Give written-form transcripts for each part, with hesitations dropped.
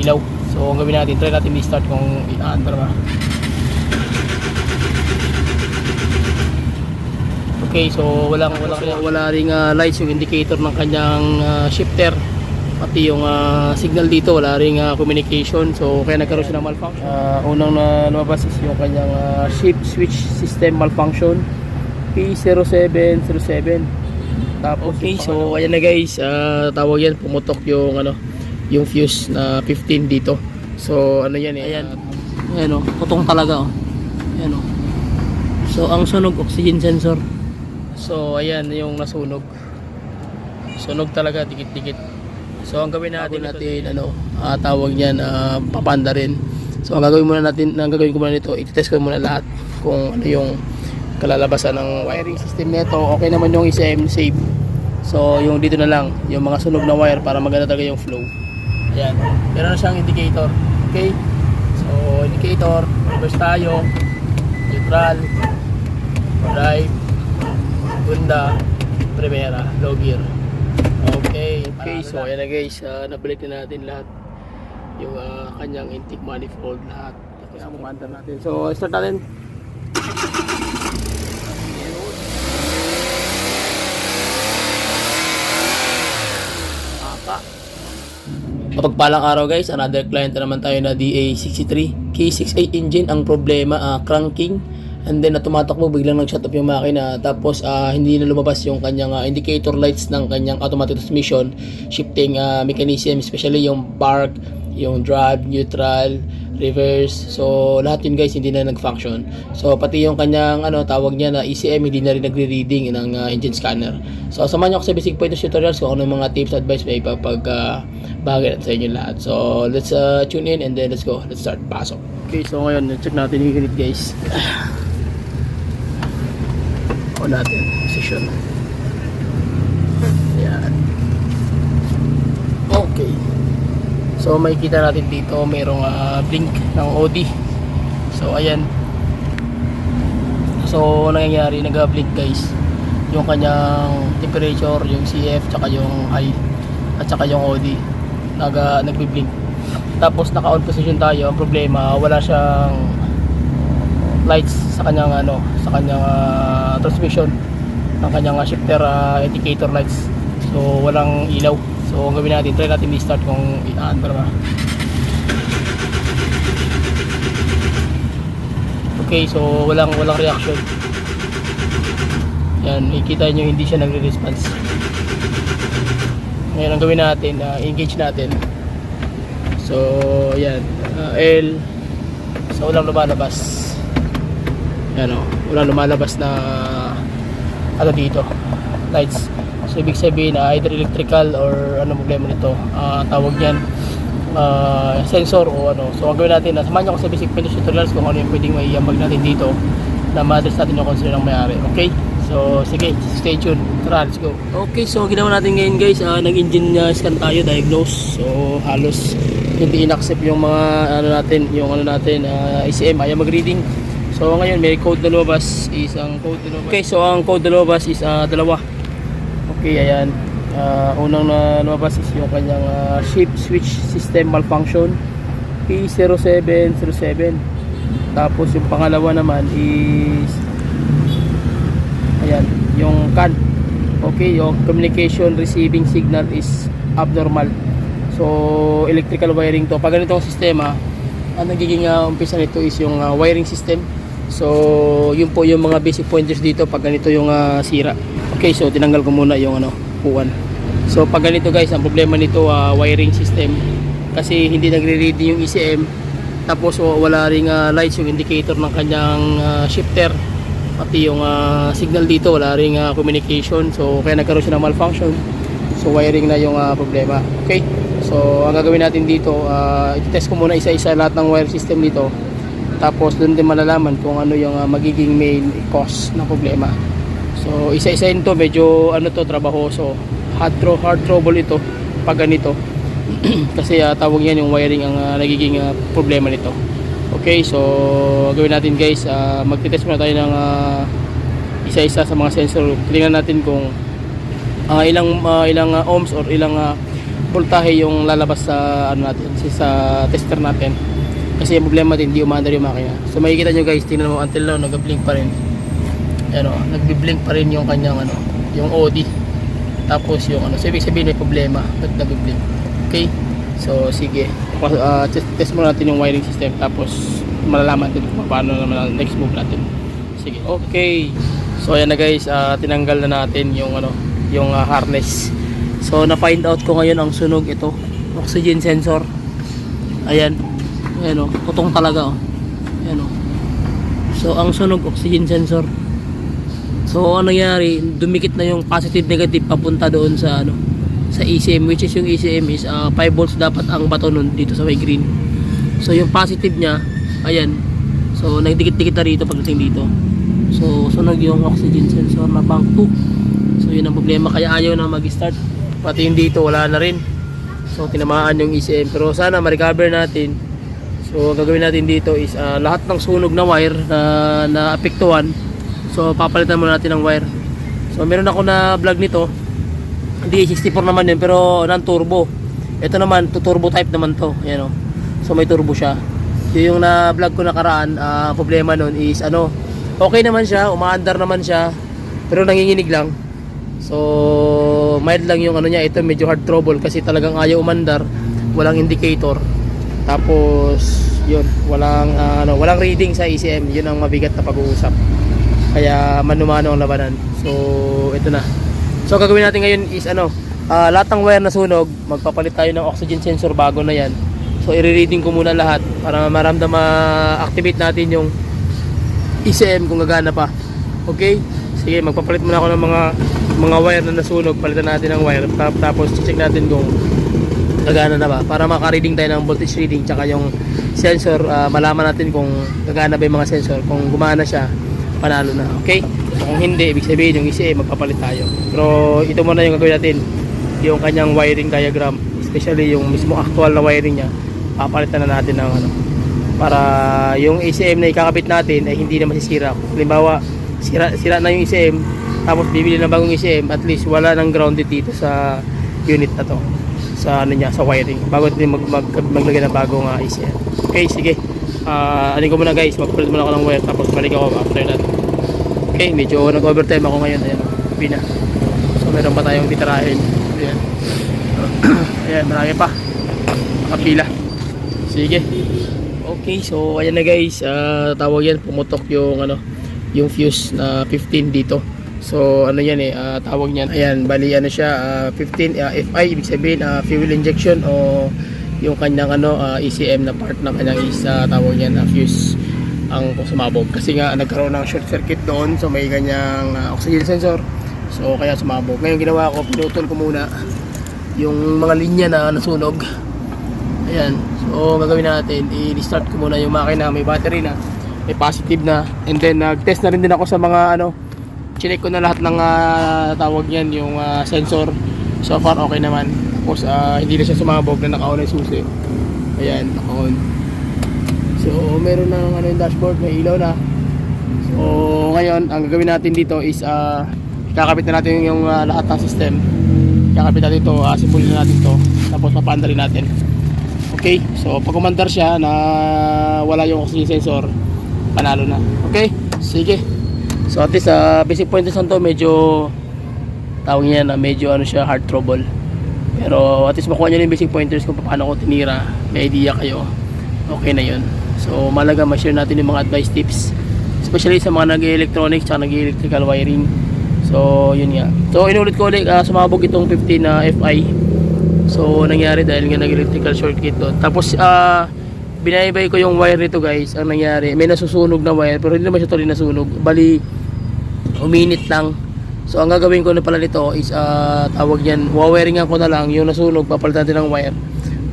ilaw. So ang gawin natin, try natin i-start kung i-under ba. Okay, so wala ring lights yung indicator ng kanyang shifter. Pati yung signal dito, wala ring communication. So kaya nagkaroon siya ng malfunction. Unang lumabas is yung kanyang shift switch system malfunction P0707. Tapos okay, so ayan na guys, tawag yan, pumutok yung yung fuse na 15 dito. So ano yan eh, ayan oh, putong talaga oh. Ayan oh. So ang sunog, oxygen sensor. So ayan yung nasunog. Sunog talaga, dikit-dikit. So ang gawin natin tawag niyan papanda rin. So ang gagawin ko muna nito, i-test ko muna lahat kung ano yung kalalabasan ng wiring system nito. Okay naman yung ECM safe. So yung dito na lang, yung mga sunog na wire para maganda talaga yung flow. Ayan, meron na siyang indicator. Okay, so indicator, reverse tayo, neutral, drive, segunda, primera, low gear. Okay, so ayan na guys, nabalik na natin lahat yung kanyang intake manifold, lahat. Tapos kumanda natin. So start natin. Mapagpalang araw guys, another client na naman tayo na DA63 K68 engine. Ang problema, cranking, and then tumatakbo, biglang nag-shut off yung makina. Tapos hindi na lumabas yung kanyang indicator lights ng kanyang automatic transmission shifting mechanism, especially yung park, yung drive, neutral, reverse. So lahat yun guys hindi na nag-function. So pati yung kanyang tawag niya na ECM hindi na rin nagre-reading ng engine scanner. So samahan niyo ako sa basic pointers tutorials kung ano mga tips, advice may bagay sa inyo lahat. So let's tune in and then let's go. Let's start. Pasok. Okay, so ngayon check natin yung unit guys. On natin position. Ayan. Okay. So makikita natin dito mayroong blink ng OD. So ayan. So nangyayari, nag-blink guys yung kanyang temperature, yung CF, tsaka yung high at tsaka yung OD nagbi-blink. Tapos naka-on position tayo. Ang problema, wala siyang lights sa kanyang transmission ng kanyang shifter indicator lights. So walang ilaw. So ang gawin natin, try natin i-start kung i-under ba. Okay, so walang reaction. Yan, makikita nyo hindi siya nagre-response. Ngayon ang gawin natin, engage natin. So yan, L. So walang lumalabas. Yan o, walang lumalabas na dito, lights. So ibig sabihin either electrical or problema nito, tawag yan sensor o So ang gawin natin, samahan nyo ako sa basic pointers tutorials kung ano yung pwedeng maiambag natin dito na ma-address natin yung concern ng may-ari. Okay, so sige, stay tuned. Tara, let's go. Okay, so ginawa natin ngayon guys, nag-engine scan tayo, diagnose. So halos hindi in-accept yung mga ECM, ayaw mag-reading. So ngayon may code na lumabas, Okay, so ang code na lumabas is dalawa. Okay, ayan. Unang lumabas is yung kanyang shift switch system malfunction P0707. Tapos yung pangalawa naman is ayan, yung CAN. Okay, yung communication receiving signal is abnormal. So electrical wiring to. Pag ganitong sistema, ang nagiging umpisa nito is yung wiring system. So yun po yung mga basic pointers dito pag ganito yung sira. Okay, so tinanggal ko muna yung upuan. So pag ganito guys, ang problema nito wiring system, kasi hindi nagre-read yung ECM. Tapos wala ring lights yung indicator ng kanyang shifter. Pati yung signal dito, wala ring communication. So kaya nagkaroon siya ng malfunction. So wiring na yung problema. Okay, so ang gagawin natin dito, i-test ko muna isa-isa lahat ng wire system dito. Tapos doon din malalaman kung ano yung magiging main cause ng problema. So isa-isahin to, medyo trabahoso, hard trouble ito pag ganito. Kasi tawag yan yung wiring ang nagiging problema nito. Okay, so gawin natin guys, magte-test muna tayo ng isa-isa sa mga sensor. Tingnan natin kung ilang ohms or ilang voltahe yung lalabas sa ano natin, sa tester natin. Kasi yung problema din, hindi umaandar yung makina. So makikita nyo guys, tingnan mo until now nag-blink pa rin. Ano, nagbi-blink pa rin yung kanyang ano, yung OD. Tapos yung ano, so ibig sabihin may problema, ba't nag-blink? Okay? So sige, test muna natin yung wiring system, tapos malalaman din kung paano naman ang next move natin. Sige, okay. So ayan na guys, tinanggal na natin yung ano, yung harness. So na find out ko ngayon ang sunog ito, oxygen sensor. Ayan. Ayan oh, putong talaga oh. Ayan oh. So ang sunog oxygen sensor. So ano nangyari, dumikit na yung positive negative papunta doon sa ano, sa ECM, which is yung ECM is 5 volts dapat ang bato nun dito sa may green. So yung positive niya, ayan. So nagdikit-dikit na rito pagdating dito. So sunog yung oxygen sensor na bank 2. So yun ang problema, kaya ayaw na mag-start. Pati yung dito wala na rin. So tinamaan yung ECM, pero sana ma-recover natin. So gagawin natin dito is lahat ng sunog na wire na apektuhan. So papalitan muna natin ng wire. So meron ako na vlog nito. Hindi 64 naman yun, pero non-turbo. Ito naman, turbo type naman to. Ayan o. So may turbo siya. Yung na vlog ko nakaraan, problema nun is ano, okay naman siya, umaandar naman siya, pero nanginginig lang. So mild lang yung ano niya. Ito medyo hard trouble kasi talagang ayaw umandar, walang indicator. Tapos yun, walang walang reading sa ECM. Yun ang mabigat na pag-uusap. Kaya manumano ang labanan. So ito na. So gagawin natin ngayon is lahat ng wire na sunog, magpapalit tayo ng oxygen sensor bago na yan. So i-reading ko muna lahat para maramdam ma-activate natin yung ECM kung gagana pa. Okay? Sige, magpapalit muna ako ng mga wire na nasunog. Palitan natin ng wire, tapos check natin kung gagana na ba, para maka-reading tayo ng voltage reading tsaka yung sensor. Malaman natin kung gagana ba yung mga sensor. Kung gumana siya, panalo na. Okay? So, kung hindi, ibig sabihin yung ECM magpapalit tayo. Pero ito muna yung gagawin natin, yung kanyang wiring diagram, especially yung mismo actual na wiring niya. Papalitan na natin ng para yung ECM na ikakabit natin ay hindi na masisira. Halimbawa, sira na yung ECM, tapos bibili ng bagong ECM, at least wala nang grounded dito sa unit na to, sa ano niya, sa wiring, bago natin maglagay ng bagong ECM. Okay, sige. Alin ko muna guys, magpapalit muna ako ng wire, tapos balik ako after that. Okay, medyo nag-overtime ako ngayon. Ayan, pina. So meron pa tayong titirahin. Ayan. Ayan, marami pa. Nakapila. Sige. Okay, so ayan na guys. Tawag yan, pumutok yung yung fuse na 15 dito. So ano yan tawag niyan. Ayan, bali siya 15 FI, ibig sabihin fuel injection o yung kanyang ECM na part ng kanyang tawag niyan fuse ang sumabog, kasi nga nagkaroon ng short circuit doon, so may ganyang oxygen sensor, so kaya sumabog. Ngayon ginawa ko, pinutol ko muna yung mga linya na nasunog. Ayan, so gagawin natin, i-restart ko muna yung makina, may battery na, may positive na, and then nag-test na rin din ako sa mga chinek ko na lahat ng tawag niyan, yung sensor. So far okay naman. Tapos hindi na siya sumabog na naka-on yung susi. Ayan, naka-on. So meron ng yung dashboard, may ilaw na. So ngayon ang gagawin natin dito is kakabit na natin yung lahat ng system. Kakabit natin ito, simbulin natin ito, tapos papaandar natin. Okay, so pag umandar siya na wala yung oxygen sensor, panalo na. Okay, sige. So at least basic pointers to, medyo tawag niya na medyo siya hard trouble. Pero at least makuha nyo yung basic pointers kung paano ko tinira, may idea kayo. Okay na yun. So malaga ma-share natin yung mga advice tips, especially sa mga nag-electronics at nag-electrical wiring. So yun nga. So inulit ko ulit, sumabog itong 15 na FI. So nangyari dahil nga nag-electrical circuit doon. Tapos binaybay ko yung wire nito guys. Ang nangyari, may nasusunog na wire, pero hindi naman siya tuloy nasunog, bali uminit lang. So ang gagawin ko na pala nito is tawag niyan, wawiringan ko na lang yung nasunog, papalitan natin ng wire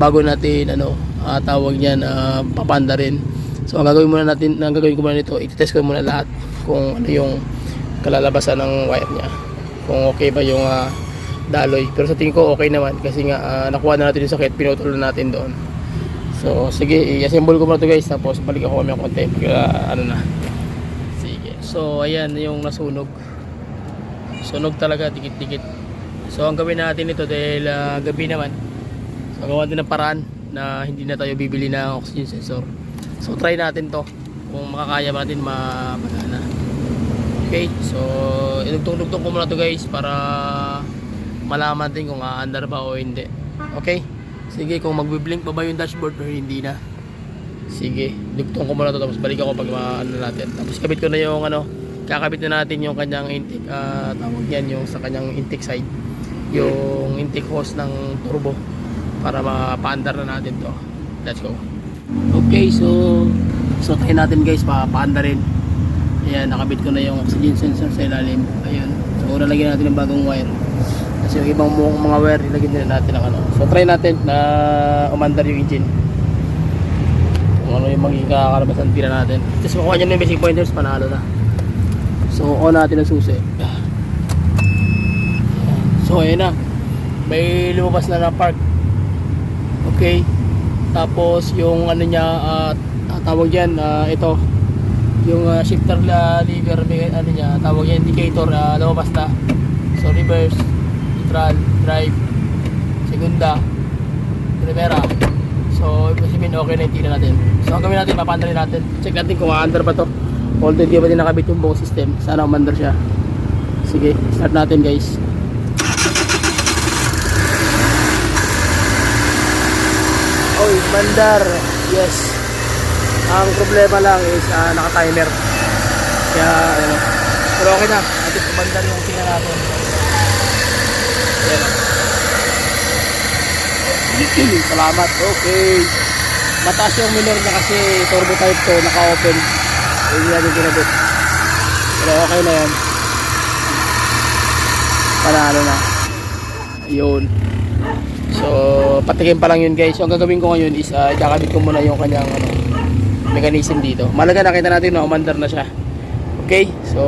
bago natin tawag niyan papanda rin. So ang gagawin ko muna nito, i-test ko muna lahat kung ano yung kalalabasan ng wire niya, kung okay ba yung daloy. Pero sa tingin ko okay naman, kasi nga nakuha na natin yung sakit, pinutol na natin doon. So sige, i-assemble ko muna to guys, tapos balik ako kami ng konti pag na. Sige. So ayan yung nasunog. Sunog talaga, dikit-dikit. So ang gawin natin ito, dahil gabi naman, Magawa din ng paraan na hindi na tayo bibili ng oxygen sensor. So try natin to kung makakaya ba natin magana. Okay, so inugtong-tugtong ko muna to guys para malaman natin kung aandar ba o hindi. Okay, sige, kung magbiblink pa ba yung dashboard o hindi na. Sige, dugtong ko muna to tapos balik ako pag ano natin. Tapos kabit ko na yung kakabit na natin yung kanyang intake, tawag yan yung sa kanyang intake side, yung intake hose ng turbo para mapaandar na natin to. Let's go. Okay, so tayo natin guys, paandarin. Ayan, nakabit ko na yung oxygen sensor sa ilalim. Ayun, so lalagyan natin ng bagong wire kasi yung ibang mga wire ilagyan din natin ng so try natin na umandar yung engine kung ano yung magiging kakalabasan tira natin. Tapos makuha nyo na yung basic pointers, panalo na. So on natin ang susi. So ayan na, may lumabas na na park. Okay, tapos yung ano niya, tawag dyan, ito yung shifter lever, ano niya, tawag yan indicator, lumabas na. So reverse, neutral, drive, segunda, primera. So ibig sabihin okay na yung tira natin. So ang gawin natin, papandarin natin, check natin kung aandar pa to. Although hindi pa din nakabit yung buong system, sana umandar siya. Sige, start natin guys. Oy, mandar. Yes. Ang problema lang is naka-timer. Kaya ano. Pero okay na. At least umandar yung tingnan natin. Ayan. Salamat. Okay. Mataas yung minor na kasi turbo type to, naka-open. Hindi natin kinabit. Pero okay na yan. Panalo na. Ayun. So patikim pa lang yun guys. So ang gagawin ko ngayon is ikakabit ko muna yung kanyang mechanism dito. Malaga nakita natin na umandar na siya. Okay, so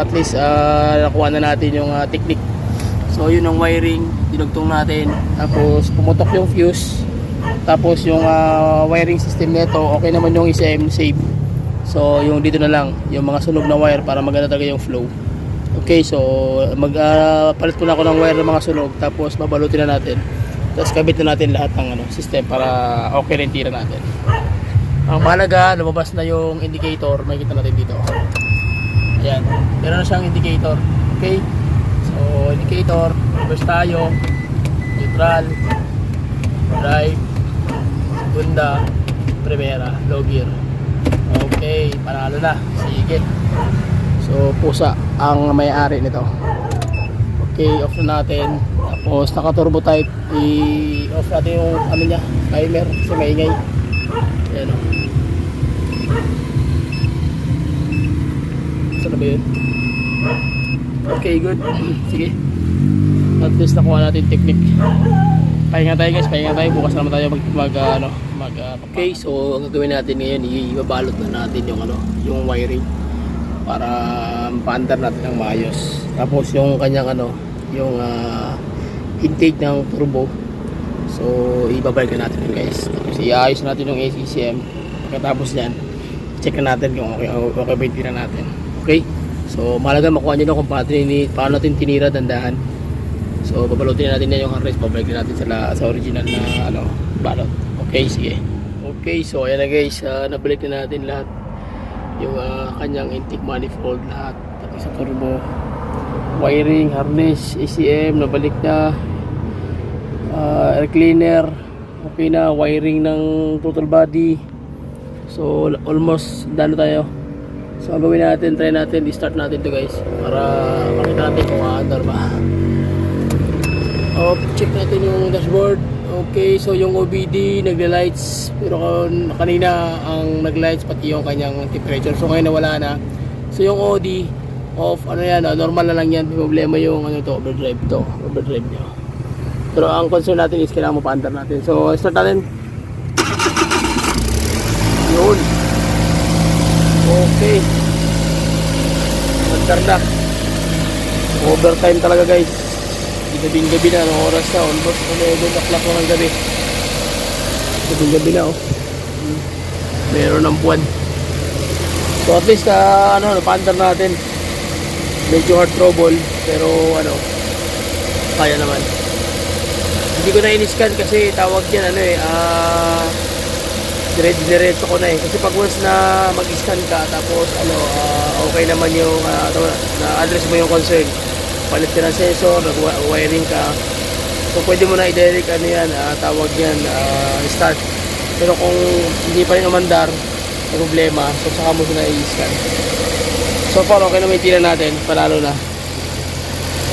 at least nakuha na natin yung technique. So yun ang wiring, dinugtong natin. Tapos pumutok yung fuse. Tapos yung wiring system nito, okay naman yung ECM save. So yung dito na lang, yung mga sunog na wire para maganda talaga yung flow. Okay, so palit ko na ako ng wire ng mga sunog. Tapos babalutin na natin. Tapos kabit na natin lahat ng system para okay rin tira natin. Ang mahalaga, lumabas na yung indicator. Makikita natin dito. Ayan, meron na siyang indicator. Okay, so indicator, reverse tayo, neutral, drive, segunda, primera, low gear. Okay, panalo na. Sige. So pusa ang may-ari nito. Okay, off na natin. Tapos naka turbo type, i-off natin yung ano niya, timer kasi maingay. Ayan o. Saan na ba yun? Okay, good. Sige. At least nakuha natin technique. Pahinga tayo guys, pahinga tayo. Bukas naman tayo okay, so ang gagawin natin ngayon, ibabalot na natin yung wiring para paandar natin ng maayos. Tapos yung kanyang yung intake ng turbo, so ibabalik na natin yun guys. Tapos iayos natin yung ACCM. Pagkatapos yan, check na natin kung okay ba yung tira natin. Okay, so mahalaga makuha nyo na kung paano natin tinira, dandahan. So babalutin natin na yung harness, pabalik natin sa original na balot. Okay, sige. Okay, so ayan na guys, nabalik na natin lahat yung kanyang intake manifold, lahat pati sa turbo, wiring, harness, ACM nabalik na, air cleaner okay na, wiring ng total body. So almost done tayo. So ang gawin natin, try natin, i-start natin to guys para makita natin kung aandar ba. Check natin yung dashboard. Okay, so yung OBD nagla-lights, pero kanina ang nag-lights pati yung kanyang temperature. So ngayon nawala na. So yung OD off, normal na lang yan. May problema yung overdrive nyo. Pero ang concern natin is kailangan mapaandar natin. So start natin. Yun. Okay. Andar na. Overtime talaga guys. Gabing-gabi na, anong oras na, almost 11 o'clock na ng gabi. Gabing-gabi na meron ng buwan. So at least napaandar natin. Medyo hard trouble, pero kaya naman. Hindi ko na in-scan kasi tawag yan ano diretso ko na kasi pag once na mag-scan ka tapos okay naman yung na-address mo yung concern, palit ka ng sensor, nag-wiring ka, so pwede mo na i-direct tawag yan start. Pero kung hindi pa rin umandar may problema, so saka mo na i-scan. So far okay naman yung tila natin, panalo na.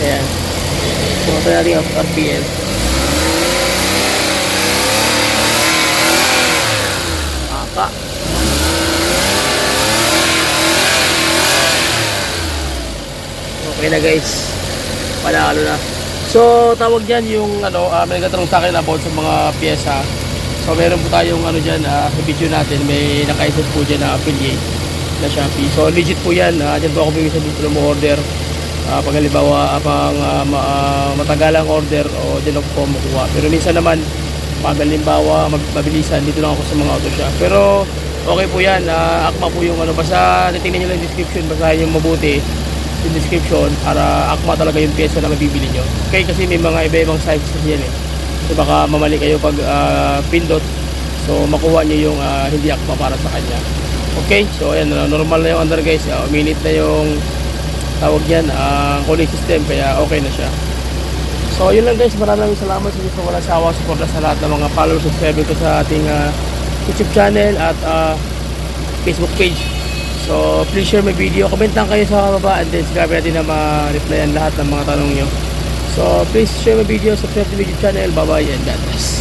Ayan, so ito natin yung RPM. Okay na guys, panalo na. So tawag dyan yung may nagtatanong sa akin about sa mga pyesa. So meron po tayong dyan sa video natin, may naka-iset po dyan na affiliate na Shopee. So legit po yan, dyan po ako bigyan sa dito mo order. Pag halimbawa matagalang order o dyan ako po makuha. Pero minsan naman pag halimbawa mabilisan, dito lang ako sa mga auto shop. Pero okay po yan, akma po yung basta titingnan nyo lang yung description, basahin yung mabuti yung description para akma talaga yung pyesa na mabibili nyo. Okay, kasi may mga iba-ibang sizes yan so baka mamali kayo pag pindot, so makuha nyo yung hindi akma para sa kanya. Okay, so ayan, normal na yung under guys, uminit na yung tawag yan cooling system, kaya okay na siya. So yun lang guys, maraming salamat sa inyo sa walang sawa suporta sa lahat ng mga followers subscriber ko sa ating YouTube channel at Facebook page. So please share my video, comment lang kayo sa baba, and then subscribe natin na ma-replyan lahat ng mga tanong nyo. So please share my video, subscribe to my YouTube channel. Bye bye and God bless.